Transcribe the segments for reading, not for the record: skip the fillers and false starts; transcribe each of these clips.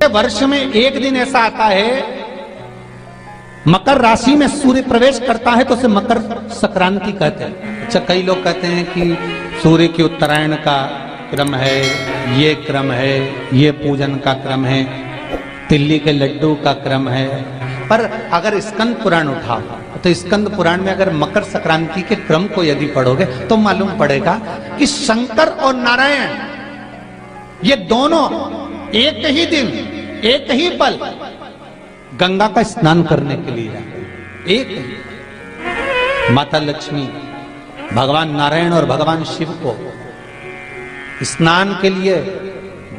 वर्ष में एक दिन ऐसा आता है, मकर राशि में सूर्य प्रवेश करता है तो उसे मकर संक्रांति कहते हैं। अच्छा, कई लोग कहते हैं कि सूर्य की उत्तरायण का क्रम है, ये क्रम है, ये पूजन का क्रम है, तिल्ली के लड्डू का क्रम है। पर अगर स्कंद पुराण उठाओ तो स्कंद पुराण में अगर मकर संक्रांति के क्रम को यदि पढ़ोगे तो मालूम पड़ेगा कि शंकर और नारायण ये दोनों एक ही दिन, एक ही पल गंगा का स्नान करने के लिए जाते। एक ही माता लक्ष्मी भगवान नारायण और भगवान शिव को स्नान के लिए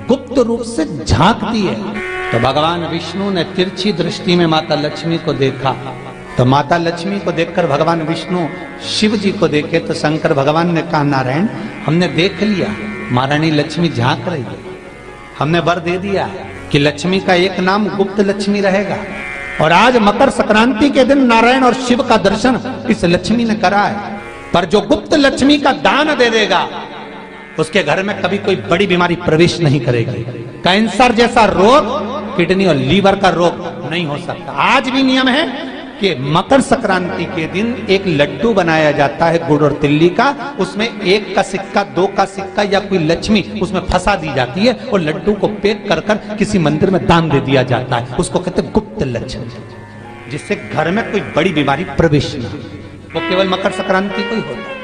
गुप्त रूप से झांकती है। तो भगवान विष्णु ने तिरछी दृष्टि में माता लक्ष्मी को देखा, तो माता लक्ष्मी को देखकर भगवान विष्णु शिव जी को देखे तो शंकर भगवान ने कहा, नारायण हमने देख लिया, महारानी लक्ष्मी झांक रही है, हमने वर दे दिया कि लक्ष्मी का एक नाम गुप्त लक्ष्मी रहेगा। और आज मकर संक्रांति के दिन नारायण और शिव का दर्शन इस लक्ष्मी ने करा है। पर जो गुप्त लक्ष्मी का दान दे देगा उसके घर में कभी कोई बड़ी बीमारी प्रवेश नहीं करेगी। कैंसर जैसा रोग, किडनी और लीवर का रोग नहीं हो सकता। आज भी नियम है कि मकर संक्रांति के दिन एक लड्डू बनाया जाता है गुड़ और तिल्ली का, उसमें 1 का सिक्का, 2 का सिक्का या कोई लक्ष्मी उसमें फंसा दी जाती है और लड्डू को पैक कर कर किसी मंदिर में दान दे दिया जाता है। उसको कहते हैं गुप्त लक्ष्मी, जिससे घर में कोई बड़ी बीमारी प्रवेश न हो। वो केवल मकर संक्रांति को ही होता है।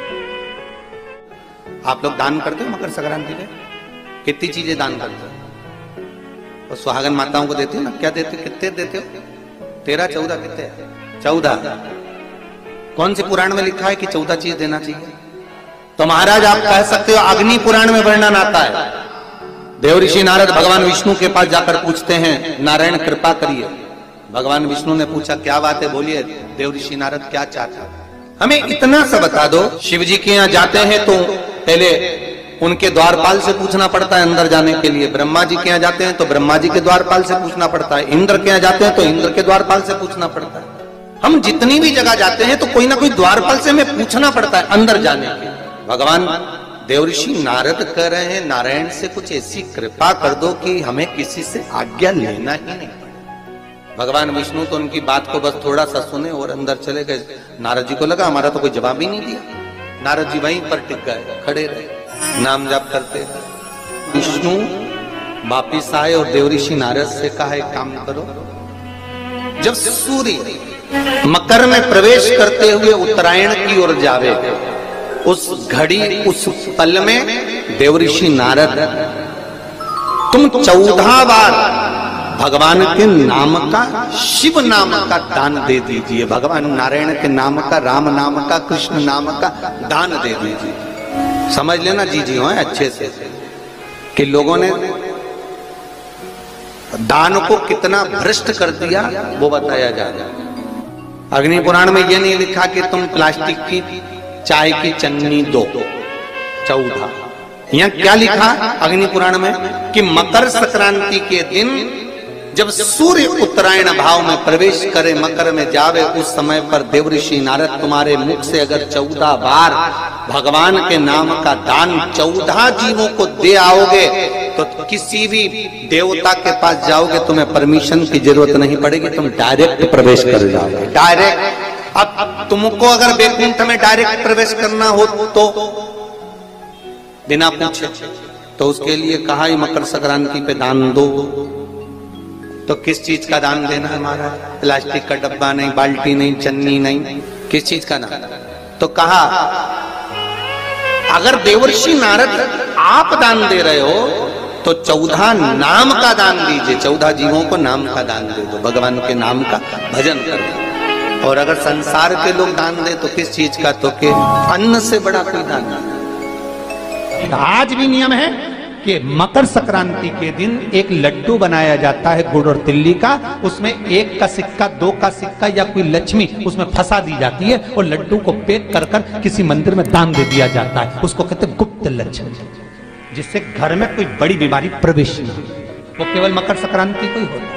आप लोग दान करते हो मकर संक्रांति पे? कितनी चीजें दान करते हो? और सुहागन माताओं को देते हो ना, क्या देते हो, कितने देते हो? 13, 14 कितने? 14। कौन से पुराण में लिखा है कि 14 चीज देना चाहिए? तो महाराज आप कह सकते हो अग्नि पुराण में वर्णन आता है। देव ऋषि नारद भगवान विष्णु के पास जाकर पूछते हैं, नारायण कृपा करिए। भगवान विष्णु ने पूछा, क्या बात है, बोलिए देव ऋषि नारद क्या चाहते हो? हमें इतना सा बता दो। शिव जी के यहाँ जाते हैं तो पहले उनके द्वारपाल से पूछना पड़ता है अंदर जाने के लिए। ब्रह्मा जी के यहाँ जाते हैं तो ब्रह्मा जी के द्वारपाल से पूछना पड़ता है। इंद्र के यहाँ जाते हैं तो इंद्र के द्वारपाल से पूछना पड़ता है। हम जितनी भी जगह जाते हैं तो कोई ना कोई द्वारपाल से हमें पूछना पड़ता है अंदर जाने के। भगवान देव ऋषि नारद कह रहे हैं, नारायण से कुछ ऐसी कृपा कर दो कि हमें किसी से आज्ञा लेना ही नहीं। भगवान विष्णु तो उनकी बात को बस थोड़ा सा सुने और अंदर चले गए। नारद जी को लगा हमारा तो कोई जवाब ही नहीं दिया। नारद जी वहीं पर टिक गए, खड़े रहे, नाम जाप करते। विष्णु वापिस आए और देव ऋषि नारद से कहा, एक काम करो, जब सूर्य मकर में प्रवेश करते हुए उत्तरायण की ओर जावे, उस घड़ी उस पल में देव ऋषि नारद तुम 14 बार भगवान के नाम का, शिव नाम का दान दे दीजिए। भगवान नारायण के नाम का, राम नाम का, कृष्ण नाम का दान दे दीजिए। समझ लेना जी हो अच्छे से कि लोगों ने दान को कितना भ्रष्ट कर दिया वो बताया जा रहा है। अग्नि पुराण में ये नहीं लिखा कि तुम प्लास्टिक की चाय की चन्नी दो। 14 यहाँ क्या लिखा अग्नि पुराण में कि मकर संक्रांति के दिन जब सूर्य उत्तरायण भाव में प्रवेश करे, मकर में जावे, उस समय पर देव ऋषि नारद तुम्हारे मुख से अगर 14 बार भगवान के नाम का दान 14 जीवों को दे आओगे तो किसी भी देवता के पास जाओगे, तुम्हें परमिशन की जरूरत नहीं पड़ेगी, तुम डायरेक्ट प्रवेश कर जाओगे। डायरेक्ट। अब तुमको अगर वैकुंठ में डायरेक्ट प्रवेश करना हो तो बिना पूछे, तो उसके लिए कहा ही मकर संक्रांति पे दान दो। तो किस चीज का दान देना है महाराज? प्लास्टिक का डब्बा नहीं, बाल्टी नहीं, चन्नी नहीं, किस चीज का दान? तो कहा अगर देवर्षि नारद आप दान दे रहे हो तो 14 नाम का दान दीजिए। 14 जीवों को नाम का दान दे दो, भगवान के नाम का भजन करो। और अगर संसार के लोग दान दे तो किस चीज का? तो के अन्न से बड़ा कोई दान नहीं। आज भी नियम है कि मकर संक्रांति के दिन एक लड्डू बनाया जाता है गुड़ और तिल्ली का, उसमें 1 का सिक्का, 2 का सिक्का या कोई लक्ष्मी उसमें फंसा दी जाती है और लड्डू को पैक कर कर किसी मंदिर में दान दे दिया जाता है। उसको कहते हैं गुप्त लक्ष्मी, जिससे घर में कोई बड़ी बीमारी प्रवेश न हो। वो केवल मकर संक्रांति को ही होता है।